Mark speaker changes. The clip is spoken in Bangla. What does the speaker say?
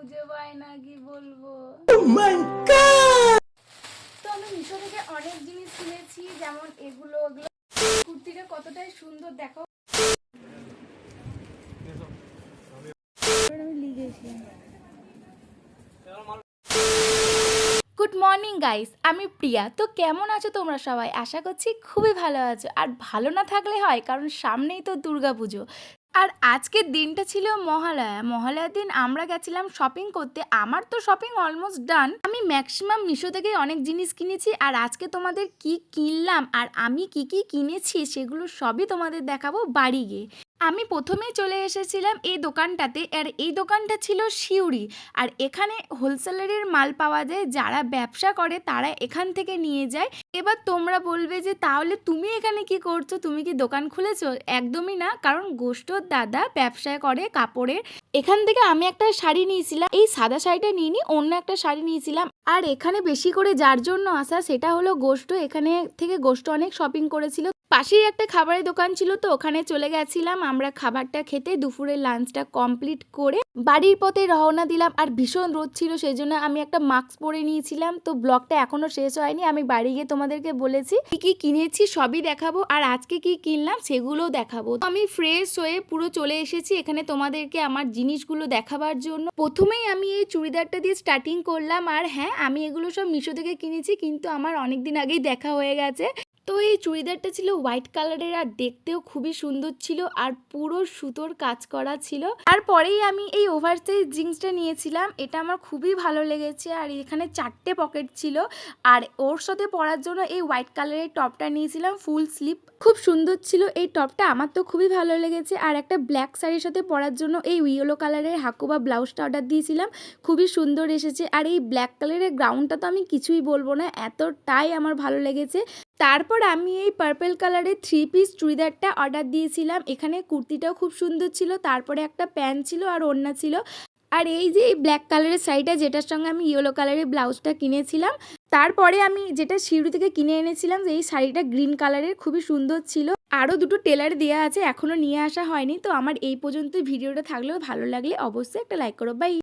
Speaker 1: খুঁজে পাই না, কি বলবো। তো আমি মিশো থেকে অনেক জিনিস কিনেছি, যেমন এগুলো ওগুলো। কুর্তিটা কতটাই সুন্দর দেখো। আমি লিখেছি। গুড মর্নিং গাইস, আমি প্রিয়া। তো কেমন আছো তোমরা সবাই? আশা করছি খুবই ভালো আছো। আর ভালো না থাকলে হয়, কারণ সামনেই তো দুর্গাপুজো। আর আজকের দিনটা ছিল মহালয়া। মহালয়ার দিন আমরা গেছিলাম শপিং করতে। আমার তো শপিং অলমোস্ট ডান। আমি ম্যাক্সিমাম মিশো থেকে অনেক জিনিস কিনেছি। আর আজকে তোমাদের কি কিনলাম আর আমি কি কি কিনেছি সেগুলো সবই তোমাদের দেখাবো বাড়ি গিয়ে। আমি প্রথমেই চলে এসেছিলাম এই দোকানটাতে। আর এই দোকানটা ছিল সিউড়ি। আর এখানে হোলসেলারের মাল পাওয়া যায়, যারা ব্যবসা করে তারা এখান থেকে নিয়ে যায়। এবার তোমরা বলবে যে তাহলে তুমি এখানে কি করছো, তুমি কি দোকান খুলেছো? একদমই না, কারণ গোষ্ঠর দাদা ব্যবসা করে কাপড়ের। এখান থেকে আমি একটা শাড়ি নিয়েছিলাম, এই সাদা শাড়িটা নিইনি, অন্য একটা শাড়ি নিয়েছিলাম। আর এখানে বেশি করে যার জন্য আসা সেটা হলো গোষ্ঠ। এখানে থেকে গোষ্ঠ অনেক শপিং করেছিল। পাশেই একটা খাবারের দোকান ছিল, তো ওখানে চলে গেছিলাম আমরা খাবারটা খেতে। দুপুরের লাঞ্চটা কমপ্লিট করে বাড়ির পথে রওনা দিলাম। আর ভীষণ রোদ ছিল, সেই জন্য আমি একটা মাস্ক পরে নিয়েছিলাম। তো ব্লগটা এখনো শেষ হয়নি, আমি বাড়ি গিয়ে তোমাদেরকে বলেছি কি কি কিনেছি সবই দেখাবো। আর আজকে কি কিনলাম সেগুলোও দেখাবো। তো আমি ফ্রেশ হয়ে পুরো চলে এসেছি এখানে তোমাদেরকে আমার জিনিসগুলো দেখাবার জন্য। প্রথমেই আমি এই চুড়িদারটা দিয়ে স্টার্টিং করলাম। আর হ্যাঁ, আমি এগুলো সব মিশো থেকে কিনেছি, কিন্তু আমার অনেকদিন আগেই দেখা হয়ে গেছে। তো এই চুড়িদারটা ছিল হোয়াইট কালারের, আর দেখতেও খুবই সুন্দর ছিল, আর পুরো সুতোর কাজ করা ছিল। তারপরেই আমি এই ওভারসাইজ জিন্সটা নিয়েছিলাম, এটা আমার খুবই ভালো লেগেছে। আর এখানে 4টে পকেট ছিল। আর ওর সাথে পরার জন্য এই হোয়াইট কালারের টপটা নিয়েছিলাম, ফুল স্লিভ, খুব সুন্দর ছিল এই টপটা, আমার তো খুবই ভালো লেগেছে। আর একটা ব্ল্যাক শাড়ির সাথে পরার জন্য এই ইয়েলো কালারের হাকুবা ব্লাউজটা অর্ডার দিয়েছিলাম, খুবই সুন্দর এসেছে। আর এই ব্ল্যাক কালারের গ্রাউন্ডটা তো আমি কিছুই বলবো না, এতটাই আমার ভালো লেগেছে। তারপর আমি এই পার্পল কালারের 3 পিস চুড়িদারটা অর্ডার দিয়েছিলাম। এখানে কুর্তিটাও খুব সুন্দর ছিল, তারপরে একটা প্যান্ট ছিল আর ওড়না ছিল। আর এই যে এই ব্ল্যাক কালারের শাড়িটা, যেটার সঙ্গে আমি ইয়েলো কালারের ব্লাউজটা কিনেছিলাম। তারপরে আমি যেটা সিউড়ি থেকে কিনে এনেছিলাম, এই শাড়িটা গ্রিন কালারের, খুবই সুন্দর ছিল। আরও দুটো টেলার দেওয়া আছে, এখনও নিয়ে আসা হয়নি। তো আমার এই পর্যন্ত ভিডিওটা থাকলেও ভালো লাগলে অবশ্যই একটা লাইক করো। বাই।